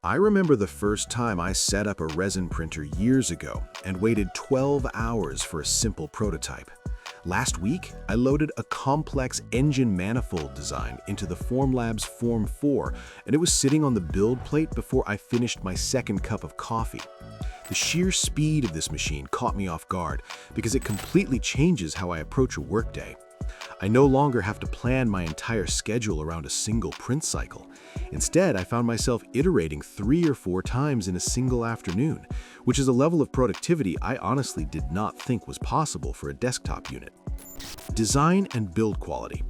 I remember the first time I set up a resin printer years ago and waited 12 hours for a simple prototype. Last week, I loaded a complex engine manifold design into the Formlabs Form 4, and it was sitting on the build plate before I finished my second cup of coffee. The sheer speed of this machine caught me off guard because it completely changes how I approach a workday. I no longer have to plan my entire schedule around a single print cycle. Instead, I found myself iterating 3 or 4 times in a single afternoon, which is a level of productivity I honestly did not think was possible for a desktop unit. Design and build quality.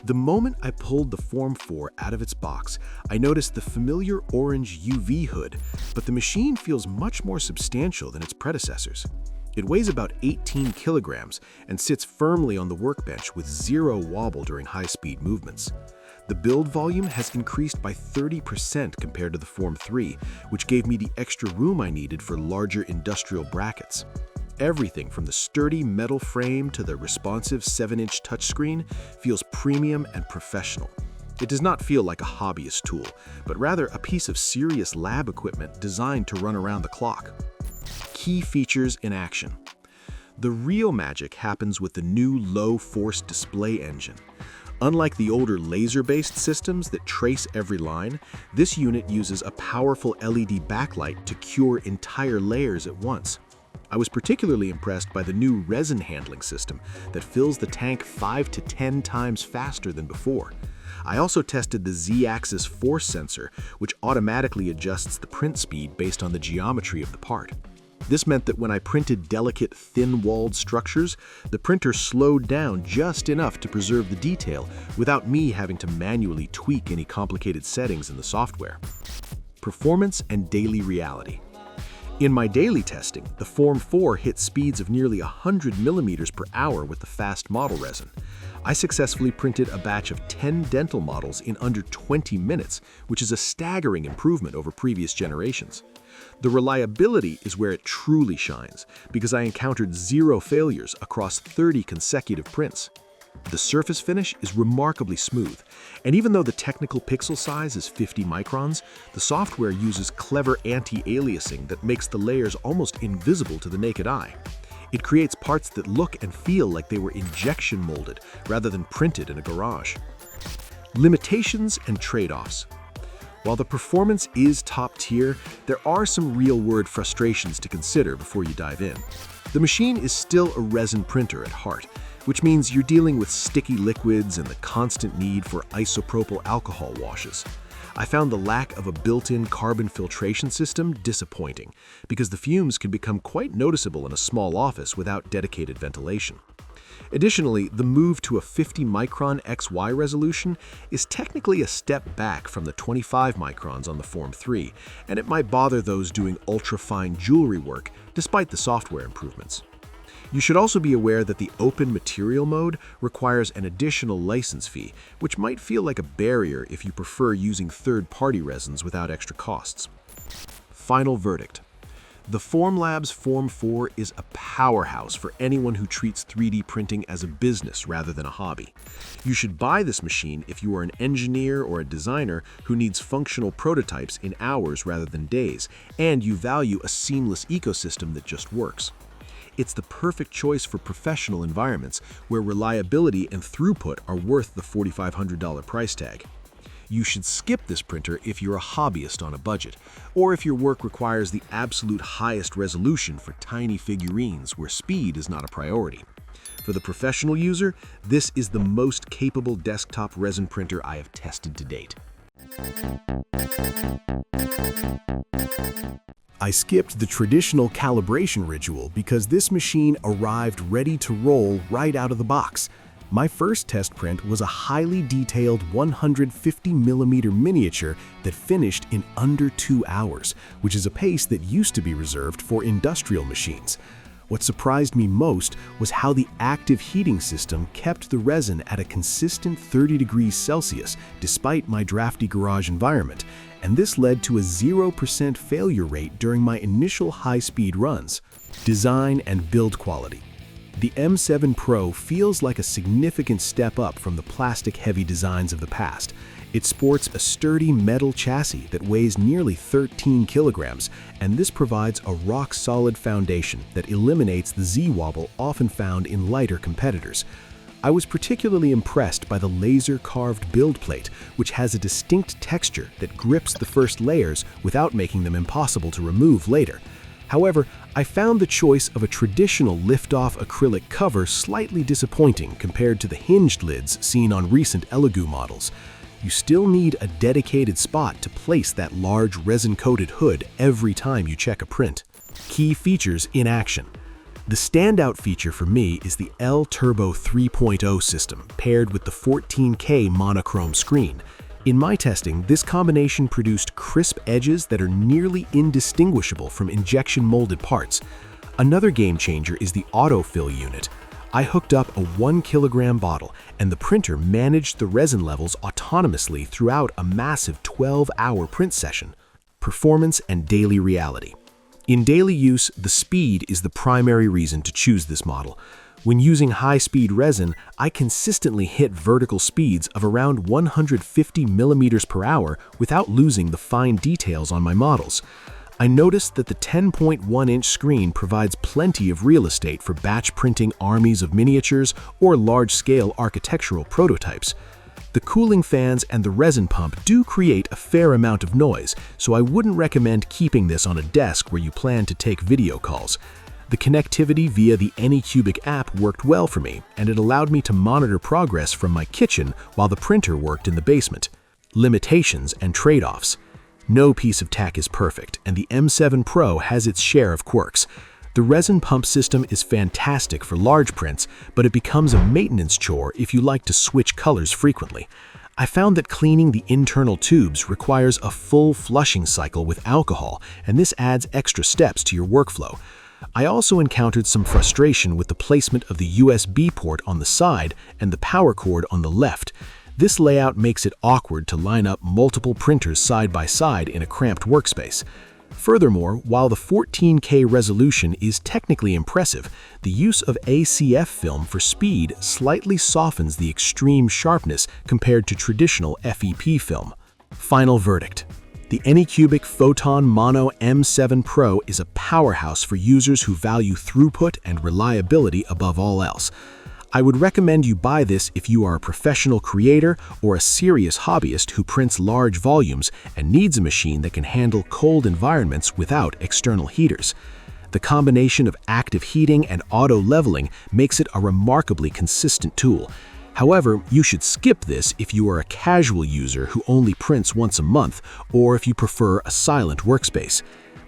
The moment I pulled the Form 4 out of its box, I noticed the familiar orange UV hood, but the machine feels much more substantial than its predecessors. It weighs about 18 kilograms and sits firmly on the workbench with zero wobble during high-speed movements. The build volume has increased by 30% compared to the Form 3, which gave me the extra room I needed for larger industrial brackets. Everything from the sturdy metal frame to the responsive 7-inch touchscreen feels premium and professional. It does not feel like a hobbyist tool, but rather a piece of serious lab equipment designed to run around the clock. Key features in action. The real magic happens with the new low-force display engine. Unlike the older laser-based systems that trace every line, this unit uses a powerful LED backlight to cure entire layers at once. I was particularly impressed by the new resin handling system that fills the tank 5 to 10 times faster than before. I also tested the Z-axis force sensor, which automatically adjusts the print speed based on the geometry of the part. This meant that when I printed delicate, thin-walled structures, the printer slowed down just enough to preserve the detail without me having to manually tweak any complicated settings in the software. Performance and daily reality. In my daily testing, the Form 4 hit speeds of nearly 100 millimeters per hour with the fast model resin. I successfully printed a batch of 10 dental models in under 20 minutes, which is a staggering improvement over previous generations. The reliability is where it truly shines, because I encountered 0 failures across 30 consecutive prints. The surface finish is remarkably smooth, and even though the technical pixel size is 50 microns, the software uses clever anti-aliasing that makes the layers almost invisible to the naked eye. It creates parts that look and feel like they were injection molded rather than printed in a garage. Limitations and trade-offs. While the performance is top tier, there are some real-world frustrations to consider before you dive in. The machine is still a resin printer at heart, which means you're dealing with sticky liquids and the constant need for isopropyl alcohol washes. I found the lack of a built-in carbon filtration system disappointing, because the fumes can become quite noticeable in a small office without dedicated ventilation. Additionally, the move to a 50-micron XY resolution is technically a step back from the 25 microns on the Form 3, and it might bother those doing ultra-fine jewelry work despite the software improvements. You should also be aware that the open material mode requires an additional license fee, which might feel like a barrier if you prefer using third-party resins without extra costs. Final verdict. The Formlabs Form 4 is a powerhouse for anyone who treats 3D printing as a business rather than a hobby. You should buy this machine if you are an engineer or a designer who needs functional prototypes in hours rather than days, and you value a seamless ecosystem that just works. It's the perfect choice for professional environments where reliability and throughput are worth the $4,500 price tag. You should skip this printer if you're a hobbyist on a budget, or if your work requires the absolute highest resolution for tiny figurines where speed is not a priority. For the professional user, this is the most capable desktop resin printer I have tested to date. I skipped the traditional calibration ritual because this machine arrived ready to roll right out of the box. My first test print was a highly detailed 150mm miniature that finished in under 2 hours, which is a pace that used to be reserved for industrial machines. What surprised me most was how the active heating system kept the resin at a consistent 30 degrees Celsius despite my drafty garage environment, and this led to a 0% failure rate during my initial high-speed runs. Design and build quality. The M7 Pro feels like a significant step up from the plastic-heavy designs of the past. It sports a sturdy metal chassis that weighs nearly 13 kilograms, and this provides a rock-solid foundation that eliminates the Z-wobble often found in lighter competitors. I was particularly impressed by the laser-carved build plate, which has a distinct texture that grips the first layers without making them impossible to remove later. However, I found the choice of a traditional lift-off acrylic cover slightly disappointing compared to the hinged lids seen on recent Elegoo models. You still need a dedicated spot to place that large resin-coated hood every time you check a print. Key features in action. The standout feature for me is the L-Turbo 3.0 system paired with the 14K monochrome screen. In my testing, this combination produced crisp edges that are nearly indistinguishable from injection-molded parts. Another game changer is the autofill unit. I hooked up a 1 kilogram bottle, and the printer managed the resin levels autonomously throughout a massive 12-hour print session. Performance and daily reality. In daily use, the speed is the primary reason to choose this model. When using high-speed resin, I consistently hit vertical speeds of around 150 millimeters per hour without losing the fine details on my models. I noticed that the 10.1-inch screen provides plenty of real estate for batch printing armies of miniatures or large-scale architectural prototypes. The cooling fans and the resin pump do create a fair amount of noise, so I wouldn't recommend keeping this on a desk where you plan to take video calls. The connectivity via the Anycubic app worked well for me, and it allowed me to monitor progress from my kitchen while the printer worked in the basement. Limitations and trade-offs. No piece of tech is perfect, and the M7 Pro has its share of quirks. The resin pump system is fantastic for large prints, but it becomes a maintenance chore if you like to switch colors frequently. I found that cleaning the internal tubes requires a full flushing cycle with alcohol, and this adds extra steps to your workflow. I also encountered some frustration with the placement of the USB port on the side and the power cord on the left. This layout makes it awkward to line up multiple printers side by side in a cramped workspace. Furthermore, while the 14K resolution is technically impressive, the use of ACF film for speed slightly softens the extreme sharpness compared to traditional FEP film. Final verdict. The Anycubic Photon Mono M7 Pro is a powerhouse for users who value throughput and reliability above all else. I would recommend you buy this if you are a professional creator or a serious hobbyist who prints large volumes and needs a machine that can handle cold environments without external heaters. The combination of active heating and auto leveling makes it a remarkably consistent tool. However, you should skip this if you are a casual user who only prints once a month or if you prefer a silent workspace.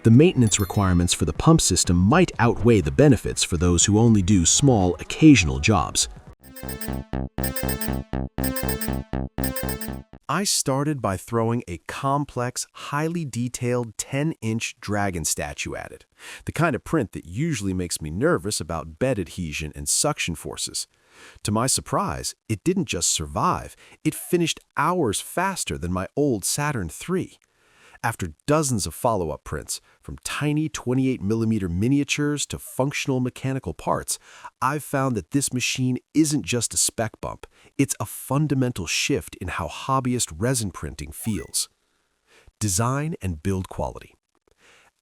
The maintenance requirements for the pump system might outweigh the benefits for those who only do small, occasional jobs. I started by throwing a complex, highly detailed 10-inch dragon statue at it, the kind of print that usually makes me nervous about bed adhesion and suction forces. To my surprise, it didn't just survive, it finished hours faster than my old Saturn III. After dozens of follow-up prints, from tiny 28mm miniatures to functional mechanical parts, I've found that this machine isn't just a spec bump, it's a fundamental shift in how hobbyist resin printing feels. Design and build quality.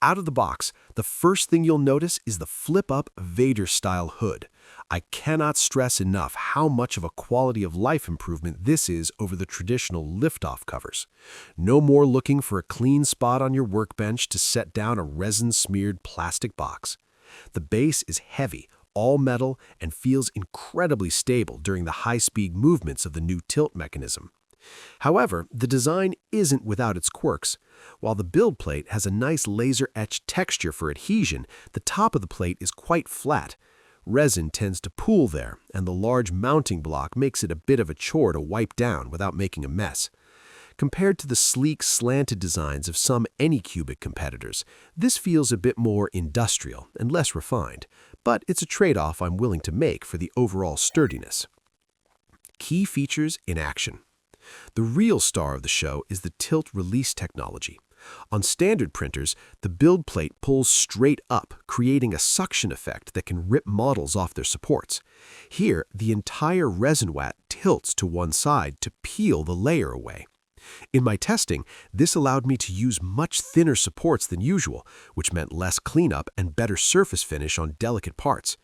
Out of the box, the first thing you'll notice is the flip-up Vader-style hood. I cannot stress enough how much of a quality of life improvement this is over the traditional lift-off covers. No more looking for a clean spot on your workbench to set down a resin-smeared plastic box. The base is heavy, all metal, and feels incredibly stable during the high-speed movements of the new tilt mechanism. However, the design isn't without its quirks. While the build plate has a nice laser-etched texture for adhesion, the top of the plate is quite flat. Resin tends to pool there, and the large mounting block makes it a bit of a chore to wipe down without making a mess. Compared to the sleek, slanted designs of some Anycubic competitors, this feels a bit more industrial and less refined, but it's a trade-off I'm willing to make for the overall sturdiness. Key features in action. The real star of the show is the tilt release technology. On standard printers, the build plate pulls straight up, creating a suction effect that can rip models off their supports. Here, the entire resin vat tilts to one side to peel the layer away. In my testing, this allowed me to use much thinner supports than usual, which meant less cleanup and better surface finish on delicate parts.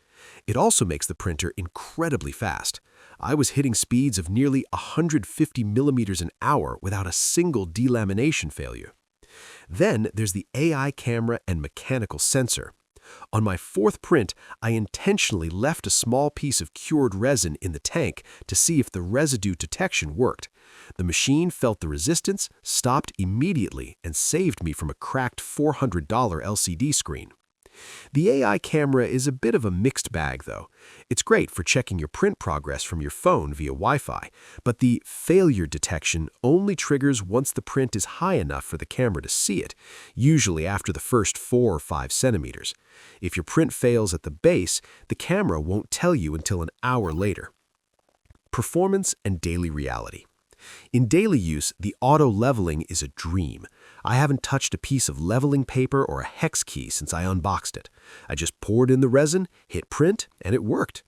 It also makes the printer incredibly fast. I was hitting speeds of nearly 150 millimeters an hour without a single delamination failure. Then there's the AI camera and mechanical sensor. On my fourth print, I intentionally left a small piece of cured resin in the tank to see if the residue detection worked. The machine felt the resistance, stopped immediately, and saved me from a cracked $400 LCD screen. The AI camera is a bit of a mixed bag, though. It's great for checking your print progress from your phone via Wi-Fi, but the failure detection only triggers once the print is high enough for the camera to see it, usually after the first 4 or 5 centimeters. If your print fails at the base, the camera won't tell you until an hour later. Performance and daily reality. In daily use, the auto leveling is a dream. I haven't touched a piece of leveling paper or a hex key since I unboxed it. I just poured in the resin, hit print, and it worked.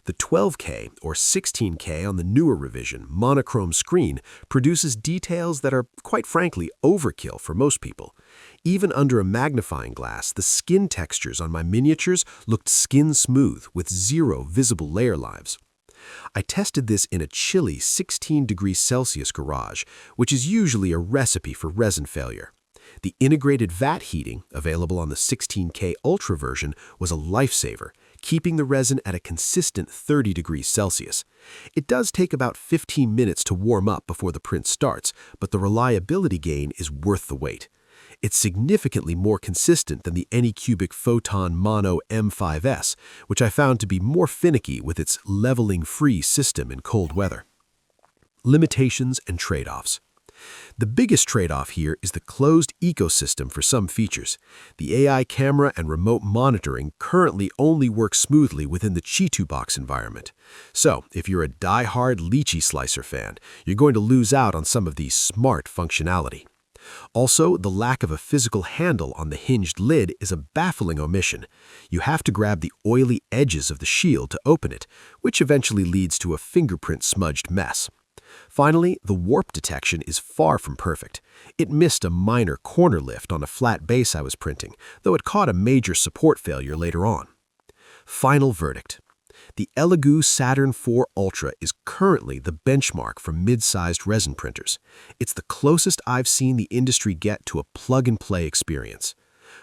The 12K or 16K on the newer revision monochrome screen produces details that are, quite frankly, overkill for most people. Even under a magnifying glass, the skin textures on my miniatures looked skin smooth with 0 visible layer lines. I tested this in a chilly 16 degrees Celsius garage, which is usually a recipe for resin failure. The integrated vat heating, available on the 16K Ultra version, was a lifesaver, keeping the resin at a consistent 30 degrees Celsius. It does take about 15 minutes to warm up before the print starts, but the reliability gain is worth the wait. It's significantly more consistent than the Anycubic Photon Mono M5S, which I found to be more finicky with its leveling-free system in cold weather. Limitations and trade-offs. The biggest trade-off here is the closed ecosystem for some features. The AI camera and remote monitoring currently only work smoothly within the Cheeto box environment. So, if you're a die-hard lychee slicer fan, you're going to lose out on some of the smart functionality. Also, the lack of a physical handle on the hinged lid is a baffling omission. You have to grab the oily edges of the shield to open it, which eventually leads to a fingerprint-smudged mess. Finally, the warp detection is far from perfect. It missed a minor corner lift on a flat base I was printing, though it caught a major support failure later on. Final verdict. The Elegoo Saturn 4 Ultra is currently the benchmark for mid-sized resin printers. It's the closest I've seen the industry get to a plug-and-play experience.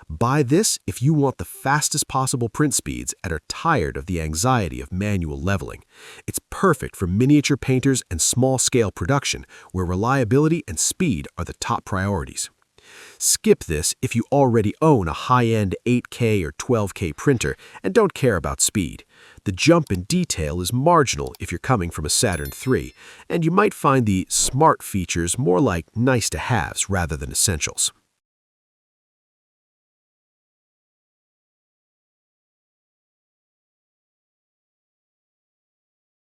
Buy this if you want the fastest possible print speeds and are tired of the anxiety of manual leveling. It's perfect for miniature painters and small-scale production, where reliability and speed are the top priorities. Skip this if you already own a high-end 8K or 12K printer and don't care about speed. The jump in detail is marginal if you're coming from a Saturn III, and you might find the smart features more like nice-to-haves rather than essentials.